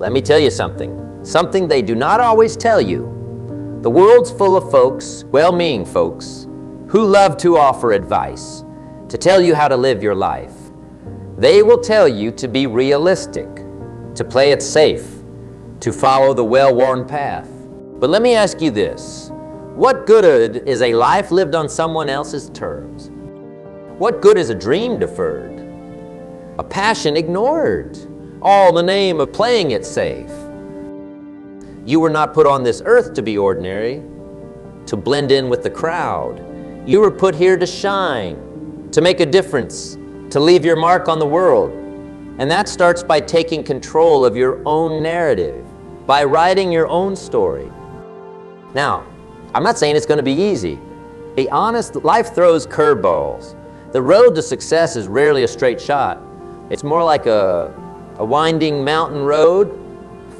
Let me tell you something they do not always tell you. The world's full of folks, well-meaning folks, who love to offer advice, to tell you how to live your life. They will tell you to be realistic, to play it safe, to follow the well-worn path. But let me ask you this. What good is a life lived on someone else's terms? What good is a dream deferred? A passion ignored, all in the name of playing it safe? You were not put on this earth to be ordinary, to blend in with the crowd. You were put here to shine, to make a difference, to leave your mark on the world. And that starts by taking control of your own narrative, by writing your own story. Now, I'm not saying it's going to be easy. Be honest, life throws curveballs. The road to success is rarely a straight shot. It's more like a winding mountain road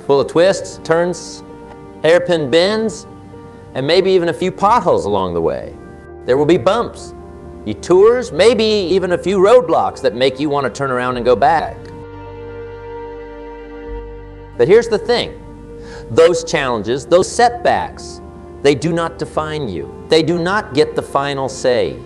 full of twists, turns, hairpin bends, and maybe even a few potholes along the way. There will be bumps, detours, maybe even a few roadblocks that make you want to turn around and go back. But here's the thing. Those challenges, those setbacks, they do not define you. They do not get the final say.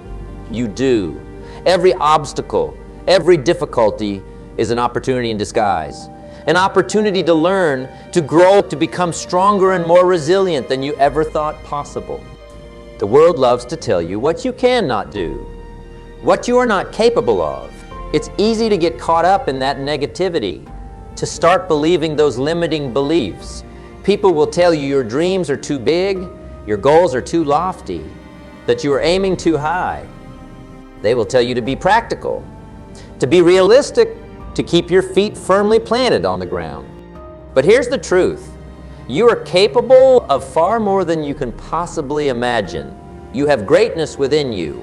You do. Every obstacle, every difficulty is an opportunity in disguise. An opportunity to learn, to grow, to become stronger and more resilient than you ever thought possible. The world loves to tell you what you cannot do, what you are not capable of. It's easy to get caught up in that negativity, to start believing those limiting beliefs. People will tell you your dreams are too big, your goals are too lofty, that you are aiming too high. They will tell you to be practical, to be realistic, to keep your feet firmly planted on the ground. But here's the truth. You are capable of far more than you can possibly imagine. You have greatness within you,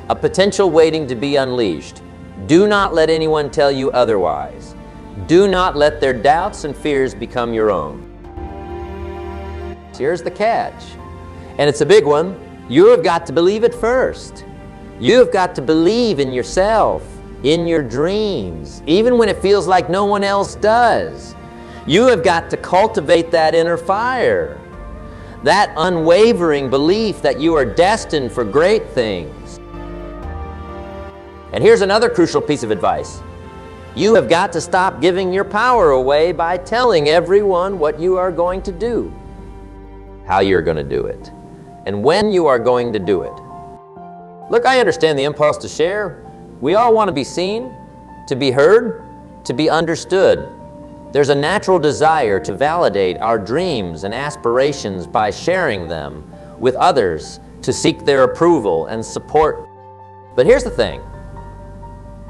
a potential waiting to be unleashed. Do not let anyone tell you otherwise. Do not let their doubts and fears become your own. Here's the catch, and it's a big one. You have got to believe it first. You have got to believe in yourself, in your dreams, even when it feels like no one else does. You have got to cultivate that inner fire, that unwavering belief that you are destined for great things. And here's another crucial piece of advice. You have got to stop giving your power away by telling everyone what you are going to do, how you're going to do it, and when you are going to do it. Look, I understand the impulse to share. We all want to be seen, to be heard, to be understood. There's a natural desire to validate our dreams and aspirations by sharing them with others to seek their approval and support. But here's the thing.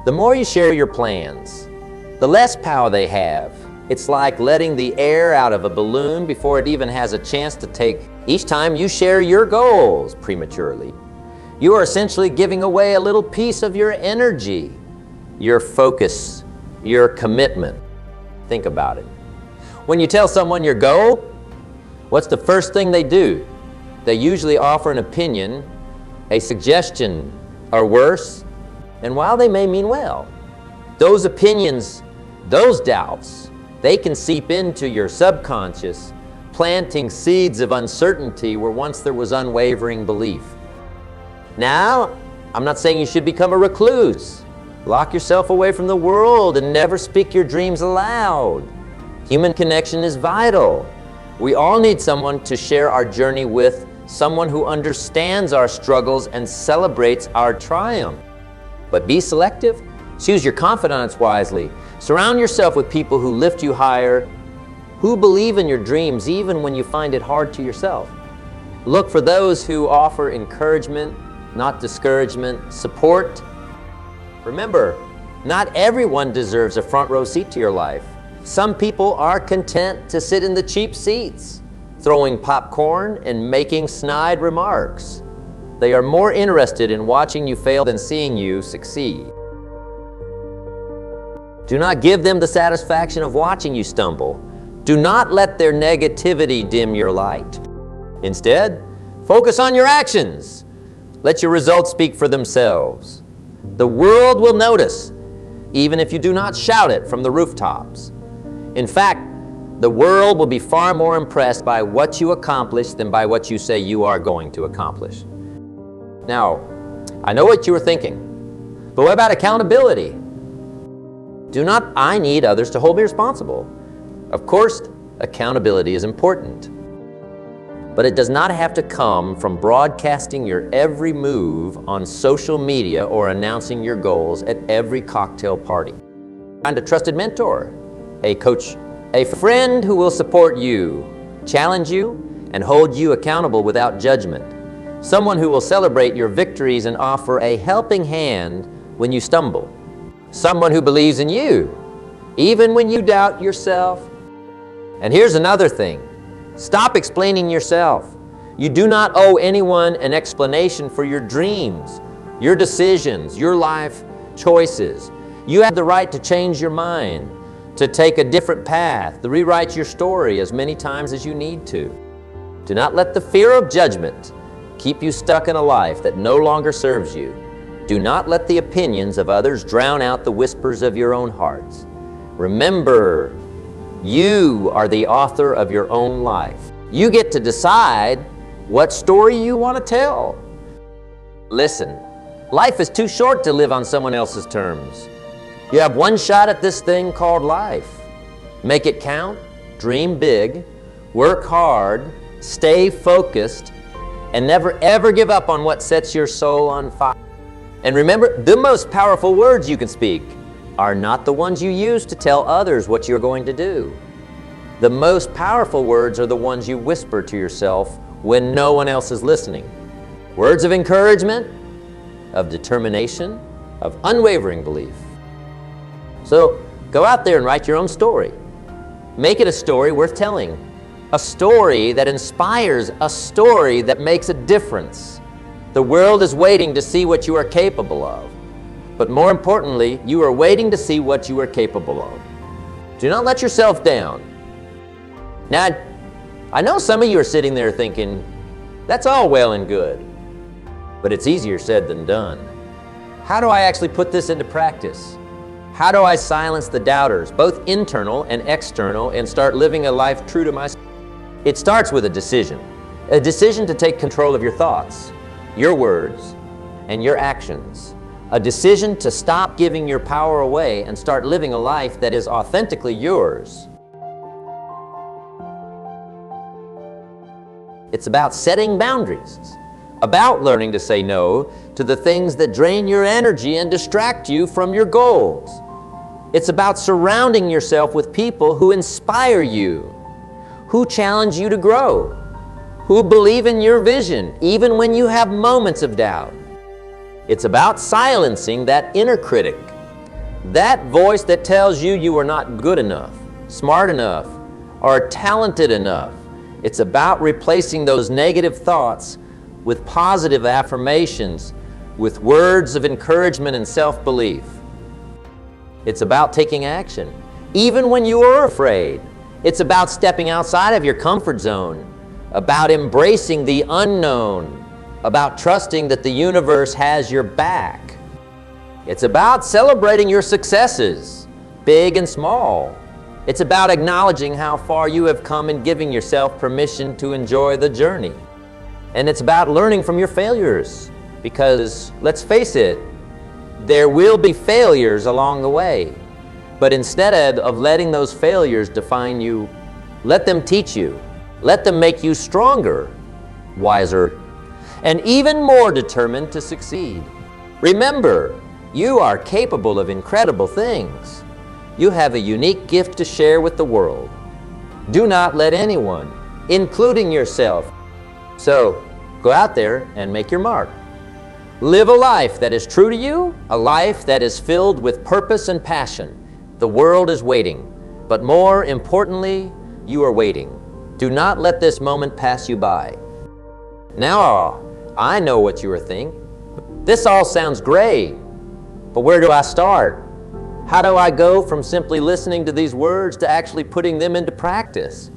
The more you share your plans, the less power they have. It's like letting the air out of a balloon before it even has a chance to take. Each time you share your goals prematurely, you are essentially giving away a little piece of your energy, your focus, your commitment. Think about it. When you tell someone your goal, what's the first thing they do? They usually offer an opinion, a suggestion, or worse. And while they may mean well, those opinions, those doubts, they can seep into your subconscious, planting seeds of uncertainty where once there was unwavering belief. Now, I'm not saying you should become a recluse. Lock yourself away from the world and never speak your dreams aloud. Human connection is vital. We all need someone to share our journey with, someone who understands our struggles and celebrates our triumph. But be selective. Choose your confidants wisely. Surround yourself with people who lift you higher, who believe in your dreams even when you find it hard to yourself. Look for those who offer encouragement, not discouragement, support. Remember, not everyone deserves a front row seat to your life. Some people are content to sit in the cheap seats, throwing popcorn and making snide remarks. They are more interested in watching you fail than seeing you succeed. Do not give them the satisfaction of watching you stumble. Do not let their negativity dim your light. Instead, focus on your actions. Let your results speak for themselves. The world will notice, even if you do not shout it from the rooftops. In fact, The world will be far more impressed by what you accomplish than by what you say you are going to accomplish. Now, I know what you were thinking, but what about accountability? Do not I need others to hold me responsible? Of course, accountability is important, but it does not have to come from broadcasting your every move on social media or announcing your goals at every cocktail party. Find a trusted mentor, a coach, a friend who will support you, challenge you, and hold you accountable without judgment. Someone who will celebrate your victories and offer a helping hand when you stumble. Someone who believes in you, even when you doubt yourself. And here's another thing. Stop explaining yourself. You do not owe anyone an explanation for your dreams, your decisions, your life choices. You have the right to change your mind, to take a different path, to rewrite your story as many times as you need to. Do not let the fear of judgment keep you stuck in a life that no longer serves you. Do not let the opinions of others drown out the whispers of your own hearts. Remember, you are the author of your own life. You get to decide what story you want to tell. Listen, life is too short to live on someone else's terms. You have one shot at this thing called life. Make it count, dream big, work hard, stay focused, and never ever give up on what sets your soul on fire. And remember, the most powerful words you can speak are not the ones you use to tell others what you're going to do. The most powerful words are the ones you whisper to yourself when no one else is listening. Words of encouragement, of determination, of unwavering belief. So go out there and write your own story. Make it a story worth telling. A story that inspires, a story that makes a difference. The world is waiting to see what you are capable of. But more importantly, you are waiting to see what you are capable of. Do not let yourself down. Now, I know some of you are sitting there thinking, that's all well and good, but it's easier said than done. How do I actually put this into practice? How do I silence the doubters, both internal and external, and start living a life true to myself? It starts with a decision to take control of your thoughts, your words, and your actions. A decision to stop giving your power away and start living a life that is authentically yours. It's about setting boundaries, about learning to say no to the things that drain your energy and distract you from your goals. It's about surrounding yourself with people who inspire you, who challenge you to grow, who believe in your vision, even when you have moments of doubt. It's about silencing that inner critic, that voice that tells you you are not good enough, smart enough, or talented enough. It's about replacing those negative thoughts with positive affirmations, with words of encouragement and self-belief. It's about taking action, even when you are afraid. It's about stepping outside of your comfort zone, about embracing the unknown, about trusting that the universe has your back. It's about celebrating your successes, big and small. It's about acknowledging how far you have come and giving yourself permission to enjoy the journey. And it's about learning from your failures, because let's face it, there will be failures along the way. But instead of letting those failures define you, let them teach you. Let them make you stronger, wiser, and even more determined to succeed. Remember, you are capable of incredible things. You have a unique gift to share with the world. Do not let anyone, including yourself. So, go out there and make your mark. Live a life that is true to you, a life that is filled with purpose and passion. The world is waiting, but more importantly, you are waiting. Do not let this moment pass you by. Now, I know what you are thinking. This all sounds great, but where do I start? How do I go from simply listening to these words to actually putting them into practice?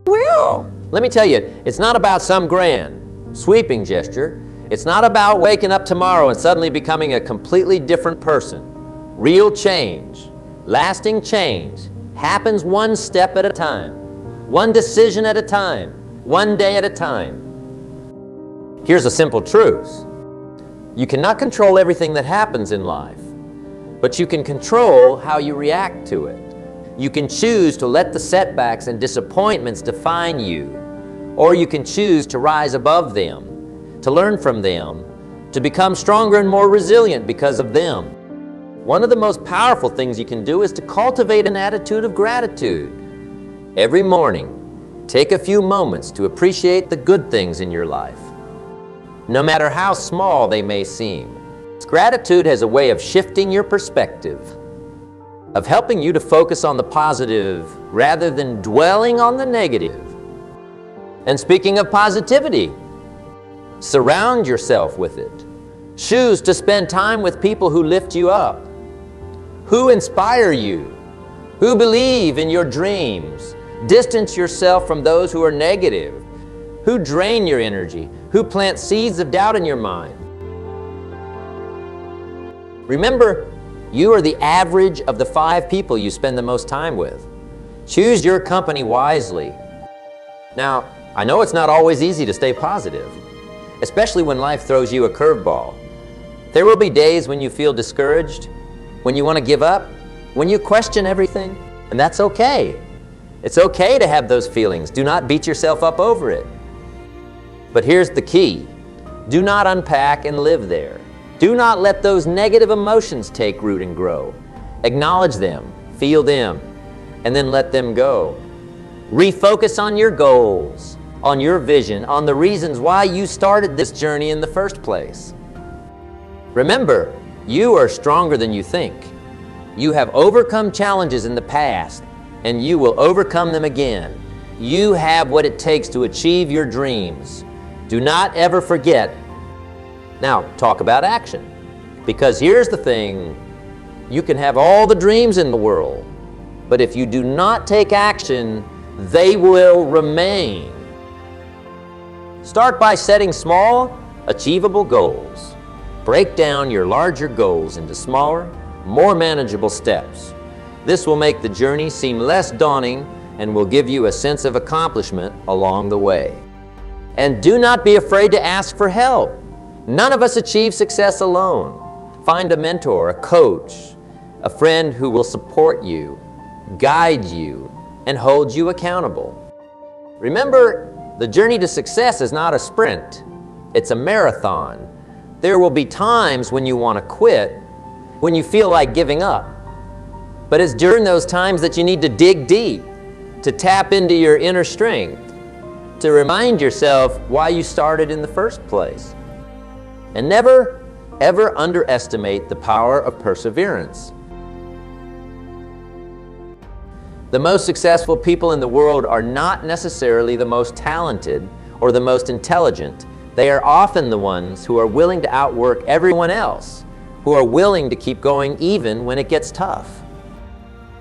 Well, let me tell you, it's not about some grand, sweeping gesture. It's not about waking up tomorrow and suddenly becoming a completely different person. Real change, lasting change, happens one step at a time, one decision at a time, one day at a time. Here's a simple truth. You cannot control everything that happens in life, but you can control how you react to it. You can choose to let the setbacks and disappointments define you, or you can choose to rise above them, to learn from them, to become stronger and more resilient because of them. One of the most powerful things you can do is to cultivate an attitude of gratitude. Every morning, take a few moments to appreciate the good things in your life, no matter how small they may seem. Gratitude has a way of shifting your perspective, of helping you to focus on the positive rather than dwelling on the negative. And speaking of positivity, surround yourself with it. Choose to spend time with people who lift you up, who inspire you, who believe in your dreams. Distance yourself from those who are negative, who drain your energy, who plant seeds of doubt in your mind. Remember, you are the average of the 5 people you spend the most time with. Choose your company wisely. Now, I know it's not always easy to stay positive, especially when life throws you a curveball. There will be days when you feel discouraged, when you want to give up, when you question everything, and that's okay. It's okay to have those feelings. Do not beat yourself up over it. But here's the key. Do not unpack and live there. Do not let those negative emotions take root and grow. Acknowledge them, feel them, and then let them go. Refocus on your goals, on your vision, on the reasons why you started this journey in the first place. Remember, you are stronger than you think. You have overcome challenges in the past, and you will overcome them again. You have what it takes to achieve your dreams. Do not ever forget. Now, talk about action. Because here's the thing, you can have all the dreams in the world, but if you do not take action, they will remain. Start by setting small, achievable goals. Break down your larger goals into smaller, more manageable steps. This will make the journey seem less daunting and will give you a sense of accomplishment along the way. And do not be afraid to ask for help. None of us achieve success alone. Find a mentor, a coach, a friend who will support you, guide you, and hold you accountable. Remember, the journey to success is not a sprint. It's a marathon. There will be times when you want to quit, when you feel like giving up. But it's during those times that you need to dig deep, to tap into your inner strength, to remind yourself why you started in the first place. And never, ever underestimate the power of perseverance. The most successful people in the world are not necessarily the most talented or the most intelligent. They are often the ones who are willing to outwork everyone else, who are willing to keep going even when it gets tough.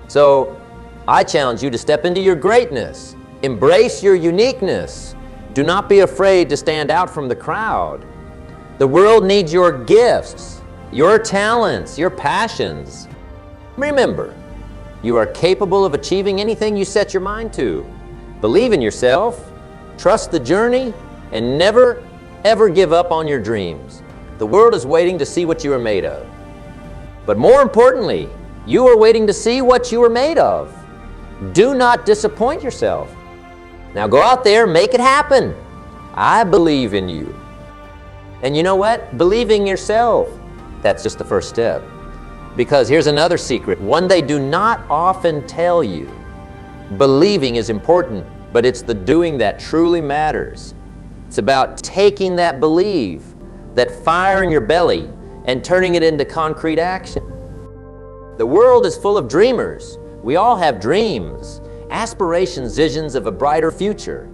So, I challenge you to step into your greatness. Embrace your uniqueness. Do not be afraid to stand out from the crowd. The world needs your gifts, your talents, your passions. Remember, you are capable of achieving anything you set your mind to. Believe in yourself, trust the journey, and never, ever give up on your dreams. The world is waiting to see what you are made of. But more importantly, you are waiting to see what you are made of. Do not disappoint yourself. Now go out there, make it happen. I believe in you. And you know what? Believing yourself, that's just the first step. Because here's another secret, one they do not often tell you. Believing is important, but it's the doing that truly matters. It's about taking that belief, that fire in your belly, and turning it into concrete action. The world is full of dreamers. We all have dreams, aspirations, visions of a brighter future.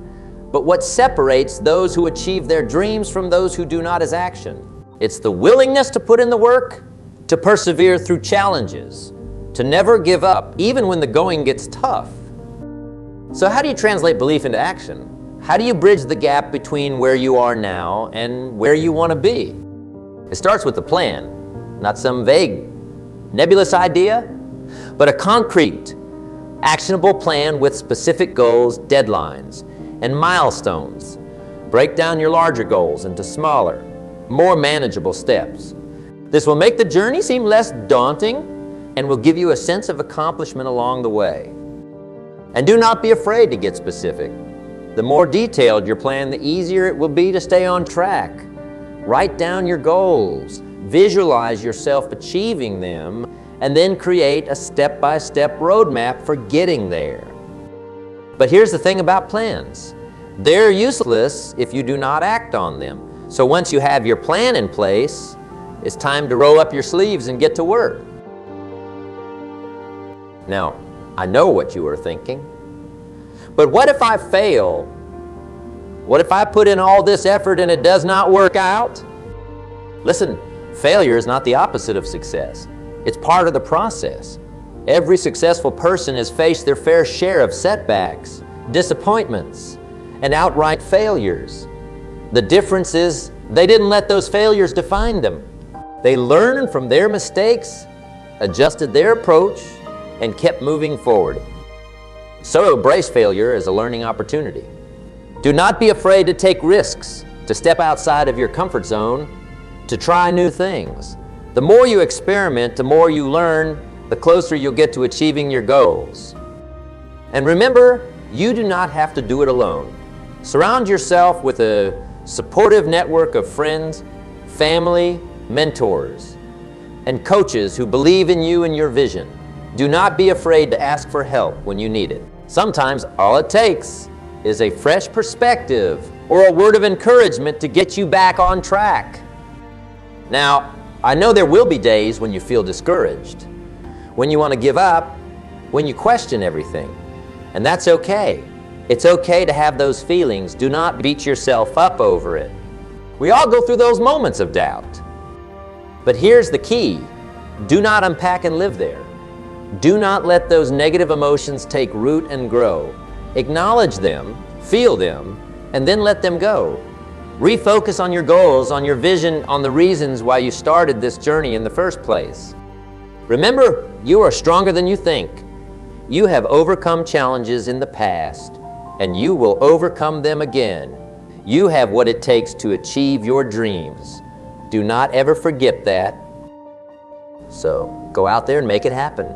But what separates those who achieve their dreams from those who do not is action. It's the willingness to put in the work, to persevere through challenges, to never give up, even when the going gets tough. So how do you translate belief into action? How do you bridge the gap between where you are now and where you want to be? It starts with a plan, not some vague, nebulous idea, but a concrete, Actionable plan with specific goals, deadlines, and milestones. Break down your larger goals into smaller, more manageable steps. This will make the journey seem less daunting and will give you a sense of accomplishment along the way. And do not be afraid to get specific. The more detailed your plan, the easier it will be to stay on track. Write down your goals, visualize yourself achieving them, and then create a step-by-step roadmap for getting there. But here's the thing about plans. They're useless if you do not act on them. So once you have your plan in place, it's time to roll up your sleeves and get to work. Now, I know what you are thinking. But what if I fail? What if I put in all this effort and it does not work out? Listen, failure is not the opposite of success. It's part of the process. Every successful person has faced their fair share of setbacks, disappointments, and outright failures. The difference is they didn't let those failures define them. They learned from their mistakes, adjusted their approach, and kept moving forward. So embrace failure as a learning opportunity. Do not be afraid to take risks, to step outside of your comfort zone, to try new things. The more you experiment, the more you learn, the closer you'll get to achieving your goals. And remember, you do not have to do it alone. Surround yourself with a supportive network of friends, family, mentors, and coaches who believe in you and your vision. Do not be afraid to ask for help when you need it. Sometimes all it takes is a fresh perspective or a word of encouragement to get you back on track. Now, I know there will be days when you feel discouraged, when you want to give up, when you question everything, and that's okay. It's okay to have those feelings. Do not beat yourself up over it. We all go through those moments of doubt. But here's the key. Do not unpack and live there. Do not let those negative emotions take root and grow. Acknowledge them, feel them, and then let them go. Refocus on your goals, on your vision, on the reasons why you started this journey in the first place. Remember, you are stronger than you think. You have overcome challenges in the past, and you will overcome them again. You have what it takes to achieve your dreams. Do not ever forget that. So go out there and make it happen.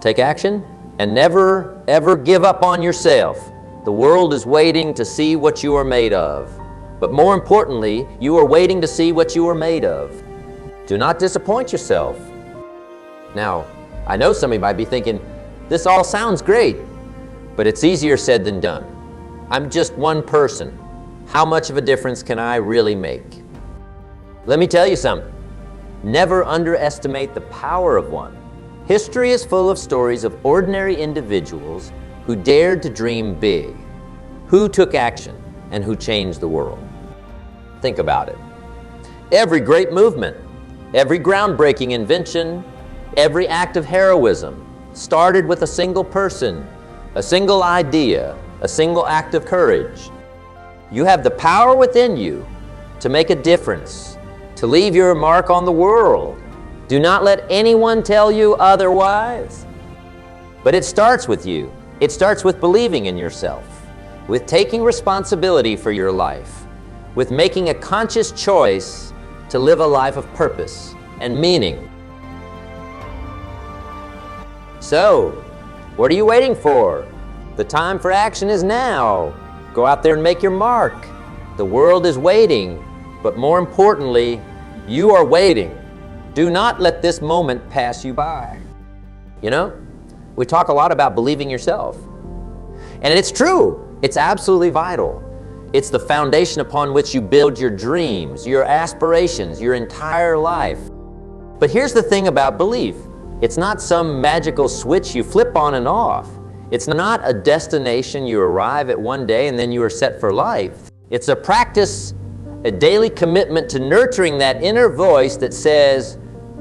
Take action and never, ever give up on yourself. The world is waiting to see what you are made of. But more importantly, you are waiting to see what you are made of. Do not disappoint yourself. Now, I know some of you might be thinking, this all sounds great, but it's easier said than done. I'm just one person. How much of a difference can I really make? Let me tell you something. Never underestimate the power of one. History is full of stories of ordinary individuals who dared to dream big, who took action, and who changed the world. Think about it. Every great movement, every groundbreaking invention, every act of heroism started with a single person, a single idea, a single act of courage. You have the power within you to make a difference, to leave your mark on the world. Do not let anyone tell you otherwise. But it starts with you. It starts with believing in yourself, with taking responsibility for your life, with making a conscious choice to live a life of purpose and meaning. So, what are you waiting for? The time for action is now. Go out there and make your mark. The world is waiting, but more importantly, you are waiting. Do not let this moment pass you by. You know, we talk a lot about believing yourself. And it's true. It's absolutely vital. It's the foundation upon which you build your dreams, your aspirations, your entire life. But here's the thing about belief. It's not some magical switch you flip on and off. It's not a destination you arrive at one day and then you are set for life. It's a practice, a daily commitment to nurturing that inner voice that says,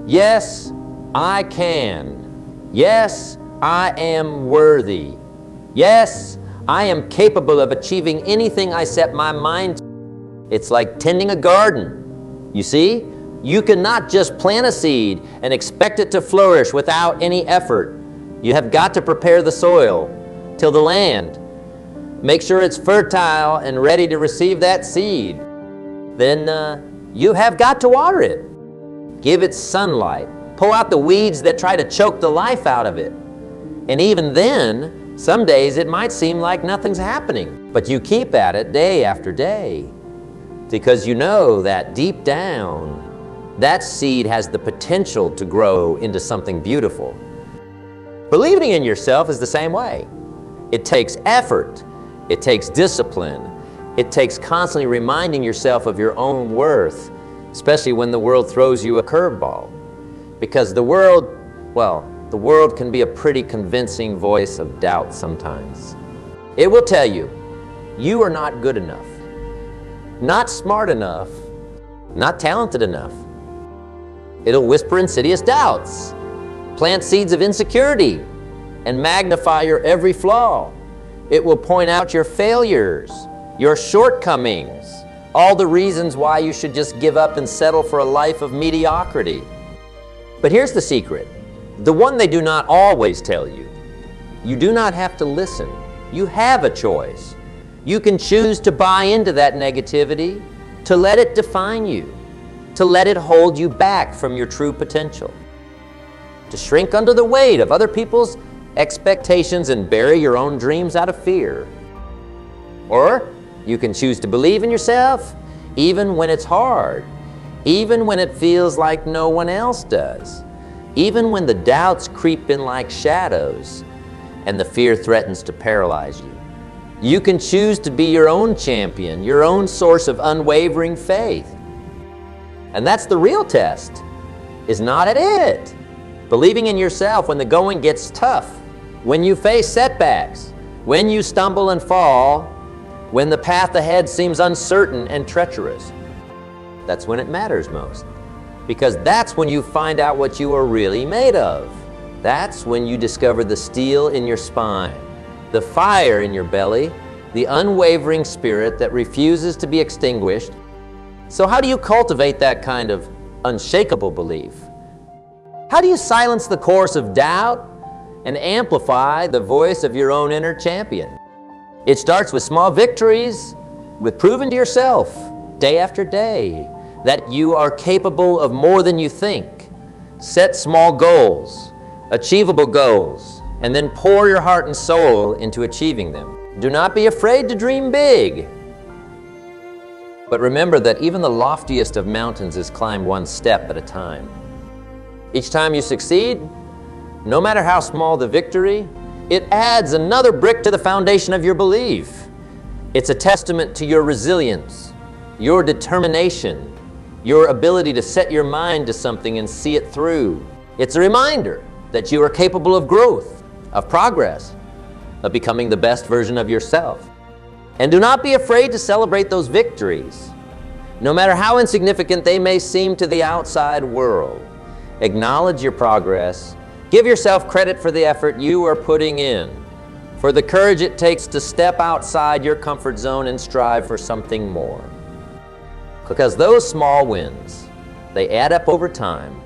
yes, I can. Yes, I am worthy. Yes, I am capable of achieving anything I set my mind to. It's like tending a garden. You see, you cannot just plant a seed and expect it to flourish without any effort. You have got to prepare the soil, till the land. Make sure it's fertile and ready to receive that seed. Then you have got to water it. Give it sunlight. Pull out the weeds that try to choke the life out of it. And even then, some days it might seem like nothing's happening, but you keep at it day after day, because you know that deep down, that seed has the potential to grow into something beautiful. Believing in yourself is the same way. It takes effort. It takes discipline. It takes constantly reminding yourself of your own worth, especially when the world throws you a curveball. Because the world can be a pretty convincing voice of doubt sometimes. It will tell you, you are not good enough, not smart enough, not talented enough. It'll whisper insidious doubts, plant seeds of insecurity, and magnify your every flaw. It will point out your failures, your shortcomings, all the reasons why you should just give up and settle for a life of mediocrity. But here's the secret, the one they do not always tell you. You do not have to listen. You have a choice. You can choose to buy into that negativity, to let it define you, to let it hold you back from your true potential, to shrink under the weight of other people's expectations and bury your own dreams out of fear. Or you can choose to believe in yourself even when it's hard, even when it feels like no one else does, even when the doubts creep in like shadows and the fear threatens to paralyze you. You can choose to be your own champion, your own source of unwavering faith. And that's the real test, is not at it. Believing in yourself when the going gets tough, when you face setbacks, when you stumble and fall, when the path ahead seems uncertain and treacherous. That's when it matters most, because that's when you find out what you are really made of. That's when you discover the steel in your spine, the fire in your belly, the unwavering spirit that refuses to be extinguished. So how do you cultivate that kind of unshakable belief? How do you silence the chorus of doubt and amplify the voice of your own inner champion? It starts with small victories, with proving to yourself day after day that you are capable of more than you think. Set small goals, achievable goals, and then pour your heart and soul into achieving them. Do not be afraid to dream big. But remember that even the loftiest of mountains is climbed one step at a time. Each time you succeed, no matter how small the victory, it adds another brick to the foundation of your belief. It's a testament to your resilience, your determination, your ability to set your mind to something and see it through. It's a reminder that you are capable of growth, of progress, of becoming the best version of yourself. And do not be afraid to celebrate those victories, no matter how insignificant they may seem to the outside world. Acknowledge your progress. Give yourself credit for the effort you are putting in, for the courage it takes to step outside your comfort zone and strive for something more. Because those small wins, they add up over time.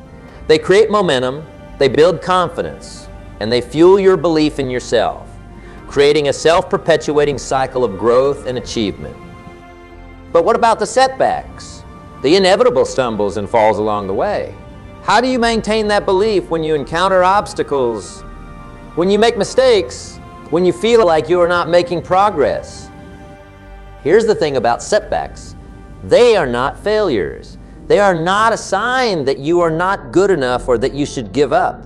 They create momentum, they build confidence, and they fuel your belief in yourself, creating a self-perpetuating cycle of growth and achievement. But what about the setbacks, the inevitable stumbles and falls along the way? How do you maintain that belief when you encounter obstacles, when you make mistakes, when you feel like you are not making progress? Here's the thing about setbacks. They are not failures. They are not a sign that you are not good enough or that you should give up.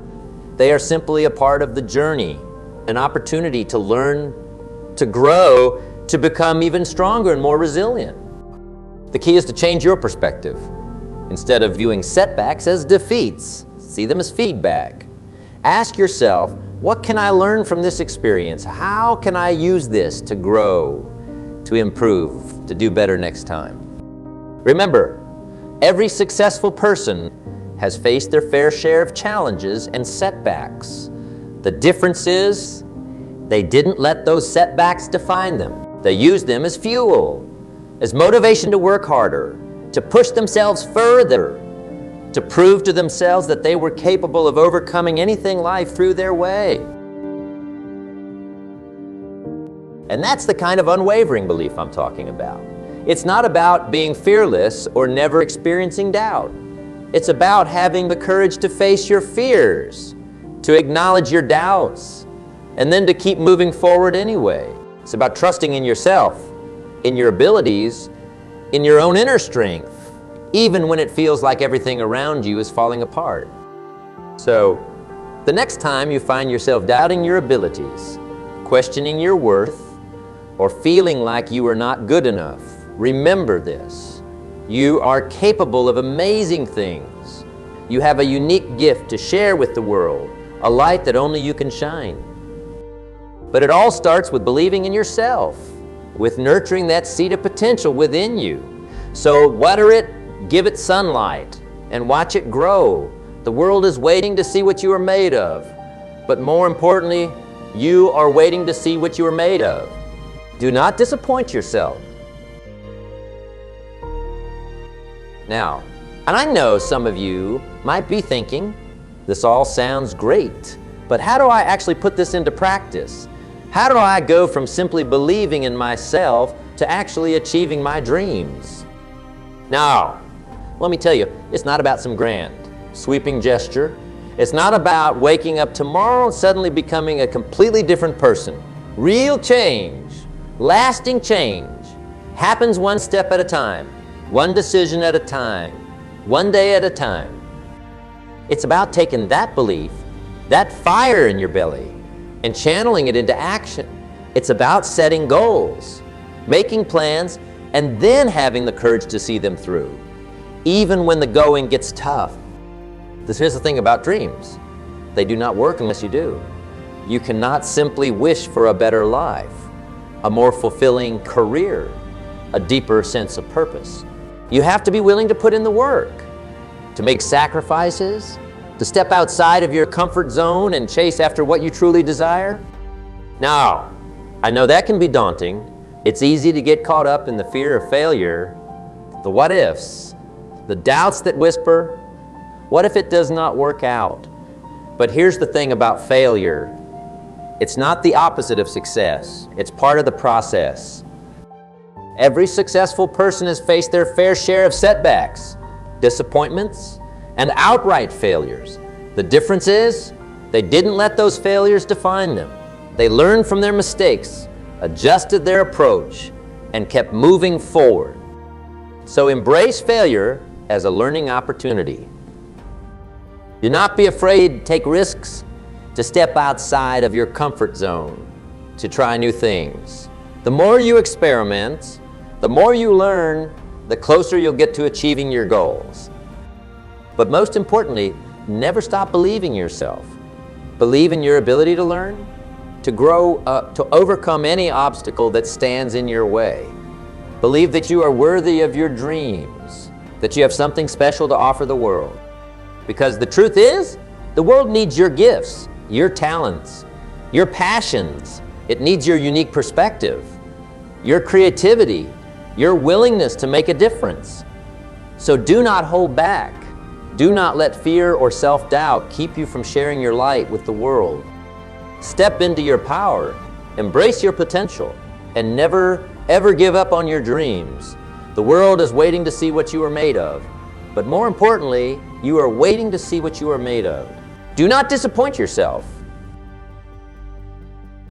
They are simply a part of the journey, an opportunity to learn, to grow, to become even stronger and more resilient. The key is to change your perspective. Instead of viewing setbacks as defeats, see them as feedback. Ask yourself, what can I learn from this experience? How can I use this to grow, to improve, to do better next time? Remember, every successful person has faced their fair share of challenges and setbacks. The difference is, they didn't let those setbacks define them. They used them as fuel, as motivation to work harder, to push themselves further, to prove to themselves that they were capable of overcoming anything life threw their way. And that's the kind of unwavering belief I'm talking about. It's not about being fearless or never experiencing doubt. It's about having the courage to face your fears, to acknowledge your doubts, and then to keep moving forward anyway. It's about trusting in yourself, in your abilities, in your own inner strength, even when it feels like everything around you is falling apart. So, the next time you find yourself doubting your abilities, questioning your worth, or feeling like you are not good enough, remember this. You are capable of amazing things. You have a unique gift to share with the world, a light that only you can shine. But it all starts with believing in yourself, with nurturing that seed of potential within you. So water it, give it sunlight, and watch it grow. The world is waiting to see what you are made of. But more importantly, you are waiting to see what you are made of. Do not disappoint yourself. Now, and I know some of you might be thinking, this all sounds great, but how do I actually put this into practice? How do I go from simply believing in myself to actually achieving my dreams? Now, let me tell you, it's not about some grand, sweeping gesture. It's not about waking up tomorrow and suddenly becoming a completely different person. Real change, lasting change, happens one step at a time, one decision at a time, one day at a time. It's about taking that belief, that fire in your belly, and channeling it into action. It's about setting goals, making plans, and then having the courage to see them through, even when the going gets tough. Here's the thing about dreams. They do not work unless you do. You cannot simply wish for a better life, a more fulfilling career, a deeper sense of purpose. You have to be willing to put in the work, to make sacrifices, to step outside of your comfort zone and chase after what you truly desire. Now, I know that can be daunting. It's easy to get caught up in the fear of failure, the what ifs, the doubts that whisper, what if it does not work out? But here's the thing about failure. It's not the opposite of success. It's part of the process. Every successful person has faced their fair share of setbacks, disappointments, and outright failures. The difference is, they didn't let those failures define them. They learned from their mistakes, adjusted their approach, and kept moving forward. So embrace failure as a learning opportunity. Do not be afraid to take risks, to step outside of your comfort zone, to try new things. The more you experiment, the more you learn, the closer you'll get to achieving your goals. But most importantly, never stop believing yourself. Believe in your ability to learn, to grow, to overcome any obstacle that stands in your way. Believe that you are worthy of your dreams, that you have something special to offer the world. Because the truth is, the world needs your gifts, your talents, your passions. It needs your unique perspective, your creativity, your willingness to make a difference. So do not hold back. Do not let fear or self-doubt keep you from sharing your light with the world. Step into your power, embrace your potential, and never, ever give up on your dreams. The world is waiting to see what you are made of. But more importantly, you are waiting to see what you are made of. Do not disappoint yourself.